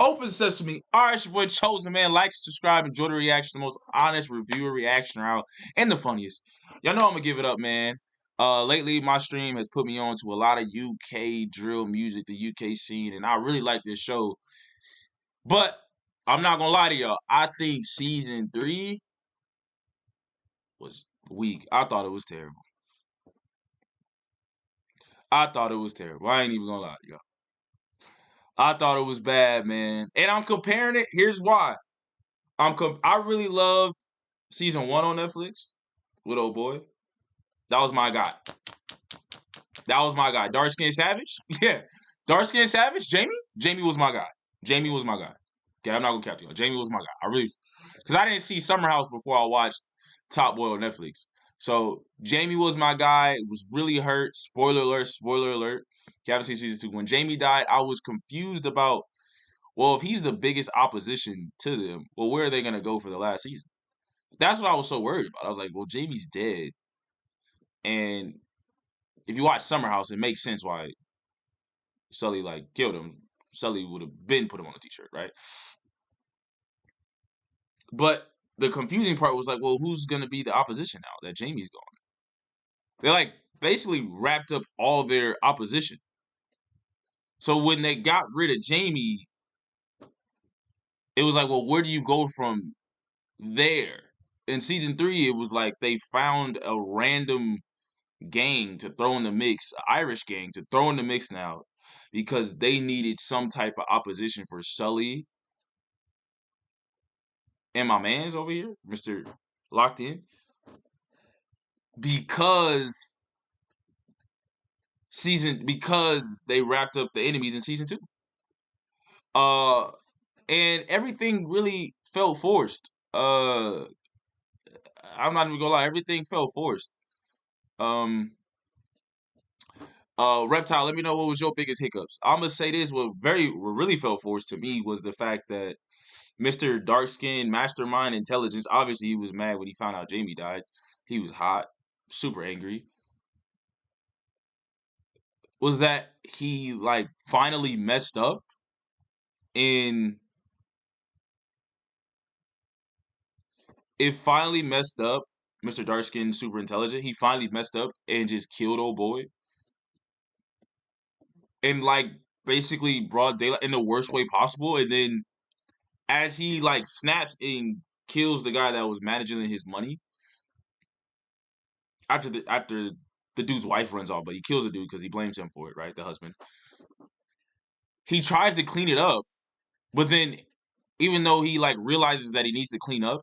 Open sesame. All right, it's your boy Chosen, man. Like, subscribe, enjoy the reaction. The most honest reviewer reaction out and the funniest. Y'all know I'm gonna give it up, man. Lately my stream has put me on to a lot of UK drill music, the UK scene, and I really like this show. But I'm not gonna lie to y'all. I think season 3 was weak. I thought it was terrible. I thought it was terrible. I ain't even gonna lie to y'all. I thought it was bad, man. And I'm comparing it. Here's why. I really loved season 1 on Netflix with old boy. That was my guy. That was my guy. Dark Skin Savage? Yeah. Dark Skin Savage? Jamie? Jamie was my guy. Jamie was my guy. Okay, I'm not gonna cap you. Jamie was my guy. I really, because I didn't see Summer House before I watched Top Boy on Netflix. So Jamie was my guy. It was really hurt. Spoiler alert, spoiler alert. If you haven't seen season 2, when Jamie died, I was confused about, well, if he's the biggest opposition to them, well, where are they gonna go for the last season? That's what I was so worried about. I was like, well, Jamie's dead. And if you watch Summer House, it makes sense why Sully killed him. Sully would have been put him on a t-shirt, right? But the confusing part was like, well, who's gonna be the opposition now that Jamie's gone? They basically wrapped up all their opposition. So when they got rid of Jamie, it was like, well, where do you go from there? In season 3, it was like they found a random gang to throw in the mix, Irish gang to throw in the mix now, because they needed some type of opposition for Sully and my man's over here, Mr. Locked In, because they wrapped up the enemies in season 2. And everything really felt forced. I'm not even gonna lie, everything felt forced. Reptile, let me know what was your biggest hiccups. I'm gonna say this: what really felt forced to me was the fact that Mr. Dark Skin Mastermind Intelligence. Obviously, he was mad when he found out Jamie died. He was hot, super angry. Was that he finally messed up in? It finally messed up. Mr. Darkskin, super intelligent. He finally messed up and just killed old boy. And basically broad daylight in the worst way possible. And then as he snaps and kills the guy that was managing his money, after the dude's wife runs off, but he kills the dude because he blames him for it, right? The husband. He tries to clean it up, but then even though he realizes that he needs to clean up,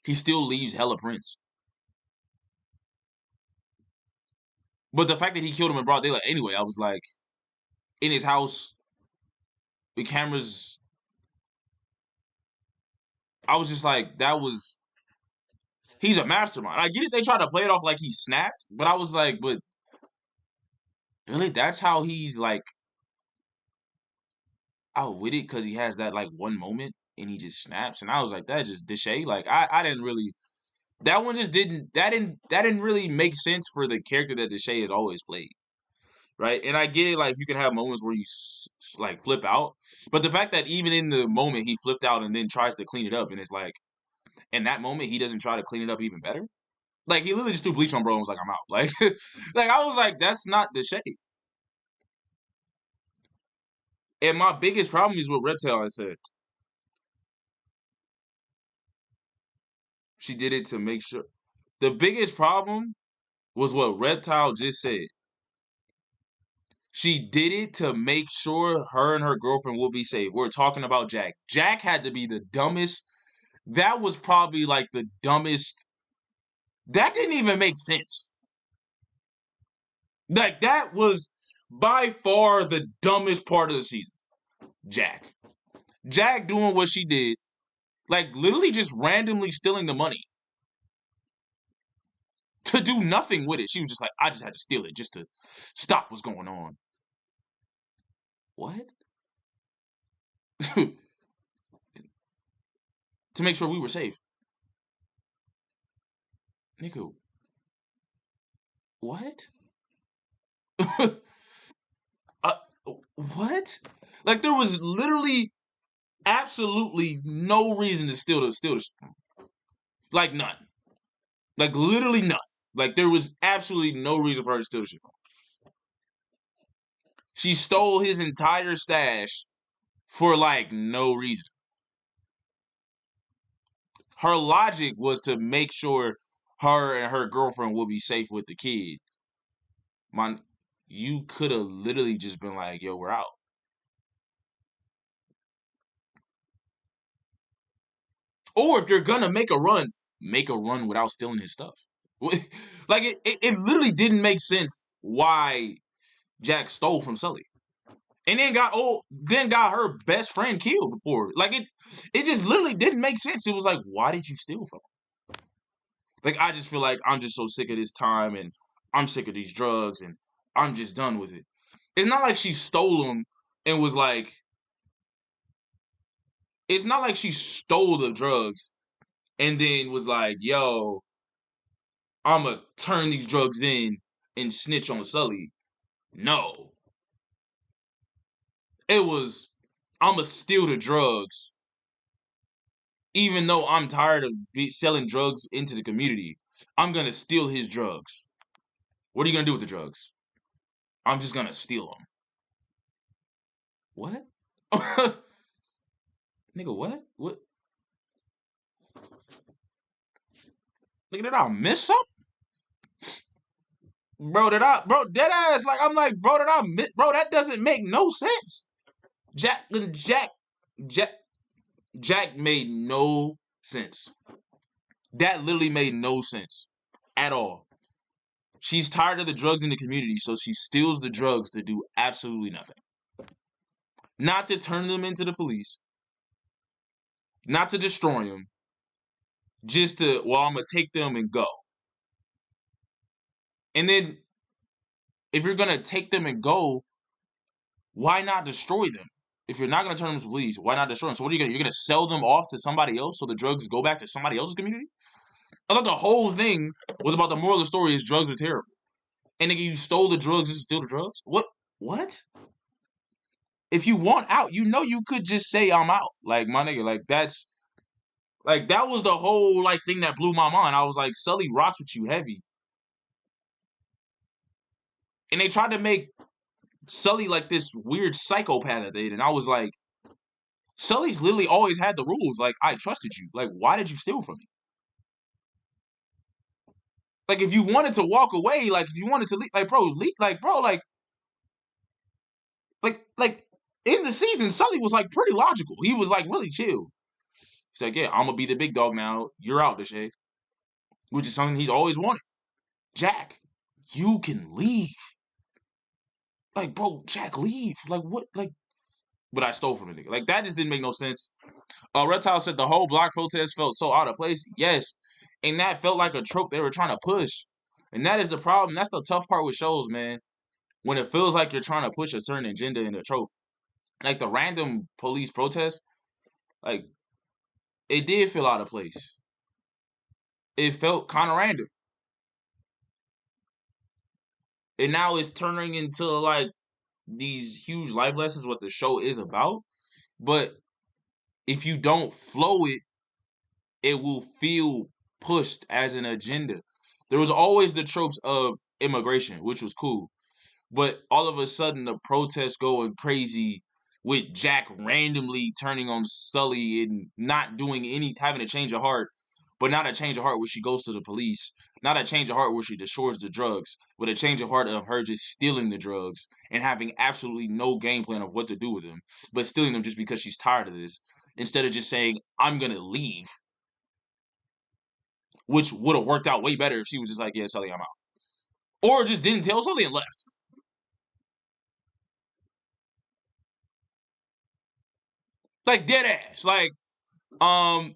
he still leaves hella prints. But the fact that he killed him in broad daylight anyway, I was like, in his house, with cameras, I was just like, he's a mastermind. I get it, they try to play it off like he snapped, but I was like, but really, that's how he's out with it, because he has that one moment and he just snaps, and I was like, that just Deshae. I didn't really, that one just didn't really make sense for the character that Deshae has always played. Right, and I get it. You can have moments where you flip out, but the fact that even in the moment he flipped out and then tries to clean it up, and it's in that moment he doesn't try to clean it up even better. He literally just threw bleach on bro and was like, I'm out. I was like, that's not the shade. And my biggest problem is what Reptile I said. She did it to make sure. The biggest problem was what Reptile just said. She did it to make sure her and her girlfriend will be safe. We're talking about Jack. Jack had to be the dumbest. That was probably the dumbest. That didn't even make sense. That was by far the dumbest part of the season. Jack. Jack doing what she did. Literally just randomly stealing the money. To do nothing with it. She was just like, I just had to steal it just to stop what's going on. What? To make sure we were safe. Nigga. What? What? There was literally absolutely no reason to steal the like none. Like literally none. Like there was absolutely no reason for her to steal the shit from him. She stole his entire stash for like no reason. Her logic was to make sure her and her girlfriend will be safe with the kid. You could have literally just been like, yo, we're out. Or if you're gonna make a run without stealing his stuff. Like it literally didn't make sense why Jack stole from Sully. And then got her best friend killed before. Like it just literally didn't make sense. It was like, why did you steal from him? Like I just feel like I'm just so sick of this time and I'm sick of these drugs and I'm just done with it. It's not like she stole them and was like, it's not like she stole the drugs and then was like, yo, I'ma turn these drugs in and snitch on Sully. No. It was, I'ma steal the drugs. Even though I'm tired of selling drugs into the community, I'm gonna steal his drugs. What are you gonna do with the drugs? I'm just gonna steal them. What? Nigga, what? What? Nigga, did I miss something? Bro, dead ass, like, I'm like, bro, that doesn't make no sense. Jack made no sense. That literally made no sense at all. She's tired of the drugs in the community, so she steals the drugs to do absolutely nothing. Not to turn them into the police, not to destroy them, just to, well, I'm going to take them and go. And then, if you're going to take them and go, why not destroy them? If you're not going to turn them to police, why not destroy them? So what are you going to do? You're going to sell them off to somebody else so the drugs go back to somebody else's community? I thought the whole thing was about the moral of the story is drugs are terrible. And nigga, you stole the drugs just to steal the drugs? What? If you want out, you know you could just say I'm out. Like, my nigga, like that's like that was the whole like thing that blew my mind. I was like, Sully rocks with you heavy. And they tried to make Sully like this weird psychopath at the end. And I was like, Sully's literally always had the rules. Like, I trusted you. Like, why did you steal from me? Like, if you wanted to walk away, like, if you wanted to leave, like, bro, like, in the season, Sully was, like, pretty logical. He was, like, really chill. He's like, yeah, I'm going to be the big dog now. You're out, Deshae. Which is something he's always wanted. Jack, you can leave. Like, bro, Jack, leave. Like, what? Like, but I stole from a nigga. Like, that just didn't make no sense. Reptile said the whole block protest felt so out of place. Yes. And that felt like a trope they were trying to push. And that is the problem. That's the tough part with shows, man. When it feels like you're trying to push a certain agenda in a trope. Like the random police protest, like, it did feel out of place. It felt kind of random. And now it's turning into, like, these huge life lessons, what the show is about. But if you don't flow it, it will feel pushed as an agenda. There was always the tropes of immigration, which was cool. But all of a sudden, the protests going crazy with Jack randomly turning on Sully and not doing having a change of heart, but not a change of heart where she goes to the police, not a change of heart where she destroys the drugs, but a change of heart of her just stealing the drugs and having absolutely no game plan of what to do with them, but stealing them just because she's tired of this, instead of just saying, I'm going to leave, which would have worked out way better if she was just like, yeah, Sully, I'm out. Or just didn't tell Sully and left. Like, dead ass. Like, and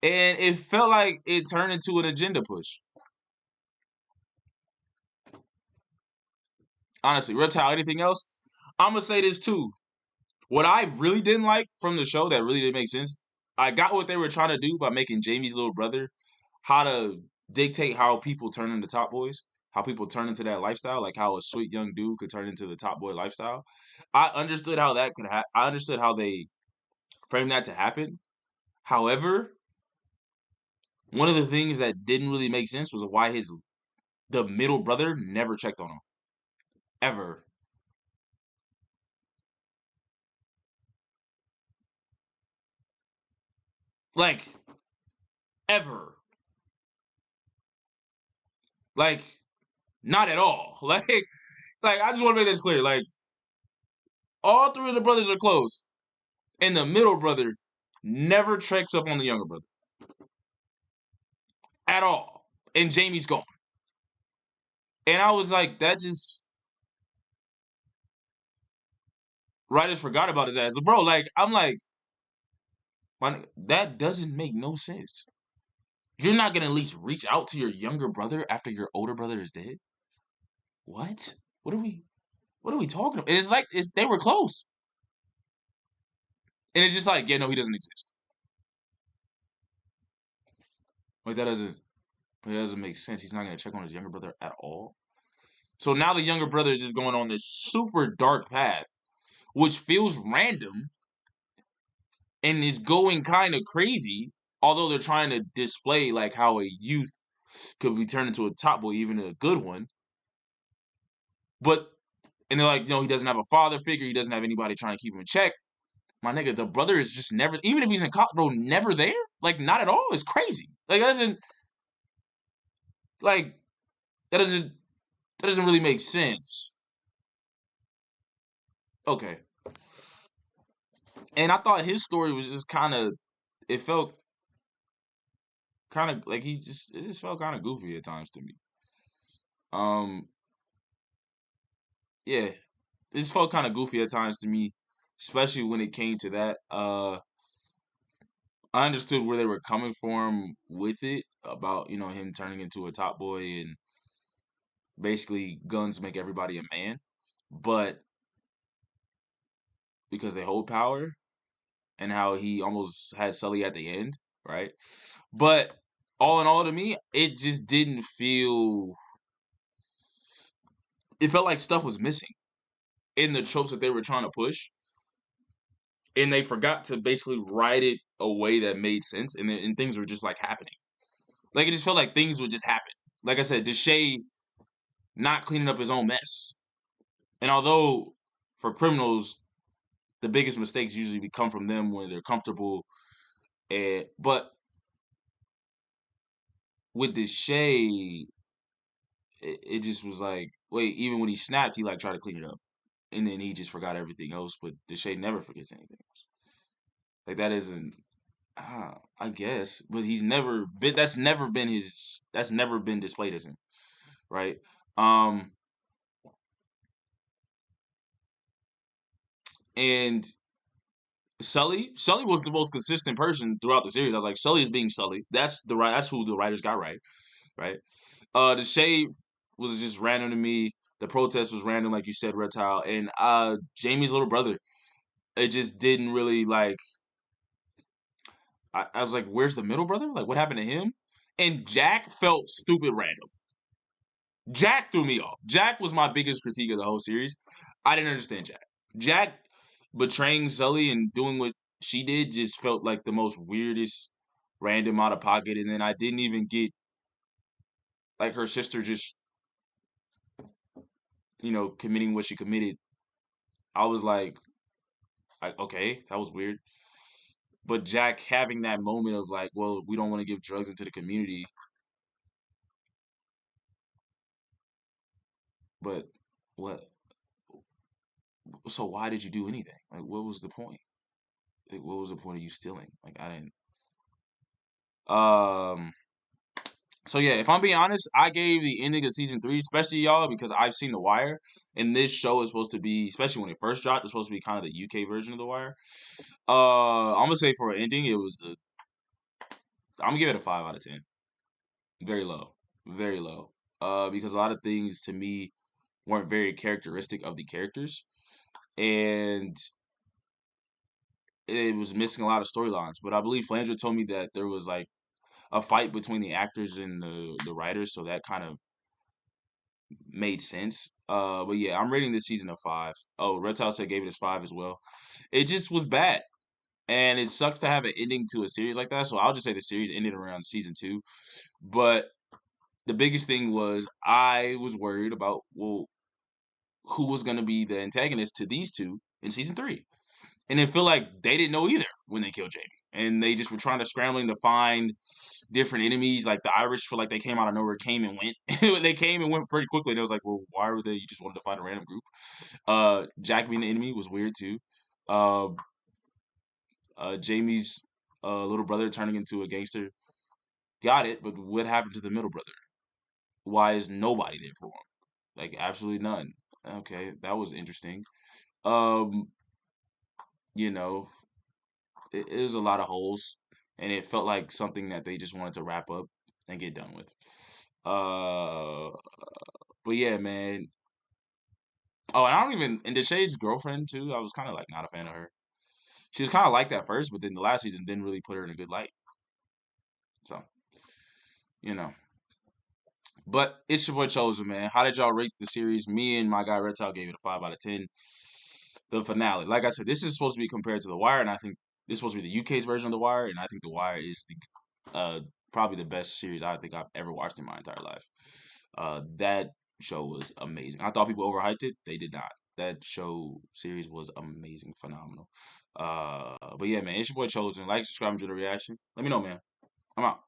it felt like it turned into an agenda push. Honestly, Reptile, anything else? I'm going to say this too. What I really didn't like from the show that really didn't make sense, I got what they were trying to do by making Jamie's little brother how to dictate how people turn into top boys, how people turn into that lifestyle, like how a sweet young dude could turn into the top boy lifestyle. I understood how that could happen. I understood how they framed that to happen. However, one of the things that didn't really make sense was why the middle brother never checked on him ever. Like ever. Like not at all. Like I just want to make this clear. Like all three of the brothers are close, and the middle brother never checks up on the younger brother at all. And Jamie's gone. And I was like, that just writers forgot about his ass. Bro, like, I'm like, that doesn't make no sense. You're not gonna at least reach out to your younger brother after your older brother is dead? What? What are we talking about? It's like they were close. And it's just like, yeah, no, he doesn't exist. Like that doesn't make sense. He's not gonna check on his younger brother at all. So now the younger brother is just going on this super dark path, which feels random and is going kind of crazy. Although they're trying to display like how a youth could be turned into a top boy, even a good one. But and they're like, he doesn't have a father figure. He doesn't have anybody trying to keep him in check. My nigga, the brother is just never. Even if he's in college, bro, never there. Like not at all. It's crazy. Like that doesn't like that doesn't that doesn't really make sense. Okay. And I thought his story was just kind of. It felt kind of like it just felt kind of goofy at times to me. Um, yeah, it just felt kind of goofy at times to me, especially when it came to that. I understood where they were coming from with it about him turning into a top boy and basically guns make everybody a man, but because they hold power and how he almost had Sully at the end, right? But all in all, to me, it just didn't feel. It felt like stuff was missing in the tropes that they were trying to push, and they forgot to basically write it a way that made sense, and things were just like happening. Like it just felt like things would just happen. Like I said, Deshae not cleaning up his own mess, and although for criminals, the biggest mistakes usually come from them when they're comfortable, but with Deshae, it just was like, wait, even when he snapped, he like tried to clean it up, and then he just forgot everything else. But Deshae never forgets anything else. Like that isn't. I guess, but he's never been. That's never been his. That's never been displayed as him, right? Um, and Sully was the most consistent person throughout the series. I was like, Sully is being Sully. That's the right. That's who the writers got right, right? The shade was just random to me. The protest was random, like you said, Reptile, and Jamie's little brother. It just didn't really like. I was like, where's the middle brother? Like, what happened to him? And Jack felt stupid random. Jack threw me off. Jack was my biggest critique of the whole series. I didn't understand Jack. Jack betraying Sully and doing what she did just felt like the most weirdest, random out of pocket. And then I didn't even get like her sister just committing what she committed. I was like, okay, that was weird. But Jack having that moment of like, well, we don't want to give drugs into the community, but what? So why did you do anything? Like, what was the point? Like, what was the point of you stealing? Like, I didn't. Um. So yeah, if I'm being honest, I gave the ending of season 3, especially y'all, because I've seen The Wire, and this show is supposed to be, especially when it first dropped, it's supposed to be kind of the UK version of The Wire. I'm gonna say for an ending, I'm gonna give it a 5 out of 10. Very low, very low. Because a lot of things to me weren't very characteristic of the characters, and it was missing a lot of storylines. But I believe Flanger told me that there was like a fight between the actors and the writers, so that kind of made sense. But yeah, I'm rating this season a 5. Oh, Reptile said gave it a 5 as well. It just was bad. And it sucks to have an ending to a series like that. So I'll just say the series ended around season 2. But the biggest thing was I was worried about, well, who was going to be the antagonist to these two in season 3. And it felt like they didn't know either when they killed Jamie. And they just were trying to scrambling to find different enemies. Like the Irish feel like they came out of nowhere, came and went. They came and went pretty quickly. And it was like, well, why were they? You just wanted to find a random group. Jack being the enemy was weird too. Uh, Jamie's little brother turning into a gangster. Got it, but what happened to the middle brother? Why is nobody there for him? Like absolutely none. Okay, that was interesting. Um, you know, it was a lot of holes, and it felt like something that they just wanted to wrap up and get done with. Uh, but yeah, man. Oh, and I don't even and Deshae's girlfriend too. I was kind of like not a fan of her. She was kind of liked at first, but then the last season didn't really put her in a good light. So you know. But it's your boy Chosen, man. How did y'all rate the series? Me and my guy Reptile gave it a 5 out of 10. The finale, like I said, this is supposed to be compared to The Wire, and I think this is supposed to be the UK's version of The Wire, and I think The Wire is the probably the best series I think I've ever watched in my entire life. That show was amazing. I thought people overhyped it. They did not. That show series was amazing, phenomenal. But yeah, man, it's your boy Chosen. Like, subscribe, enjoy the reaction. Let me know, man. I'm out.